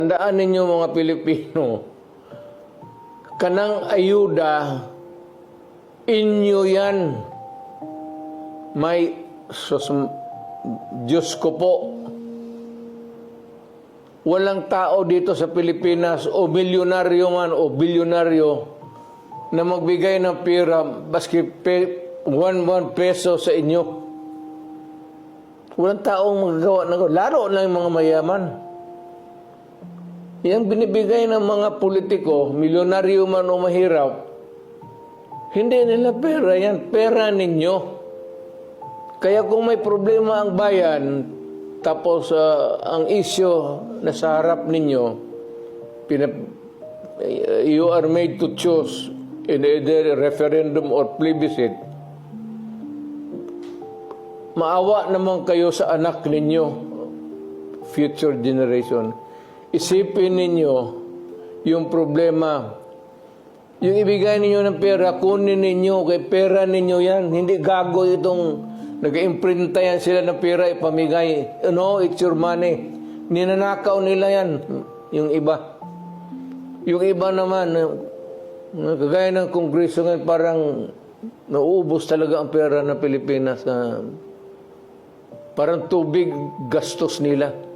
Tandaan ninyo mga Pilipino, kanang ayuda, inyo yan. May, Diyos ko po, walang tao dito sa Pilipinas o milyonaryo man o bilyonaryo na magbigay ng pera baski 1 peso sa inyo. Walang taong magagawa ng lalo na yung mga mayaman. Yang binibigay ng mga politiko, milyonaryo man o mahirap, hindi nila pera yan, pera ninyo. Kaya kung may problema ang bayan, tapos ang isyo na sa harap ninyo, you are made to choose in either referendum or plebiscite, maawa naman kayo sa anak ninyo, future generation. Isipin ninyo yung problema. Yung ibigay ninyo ng pera, kunin ninyo, kay pera ninyo yan. Hindi gago itong nag-imprinta yan sila ng pera, ipamigay. No, it's your money. Ninanakaw nila yan, yung iba. Yung iba naman, kagaya ng Kongreso ngayon, parang nauubos talaga ang pera ng Pilipinas. Parang tubig gastos nila.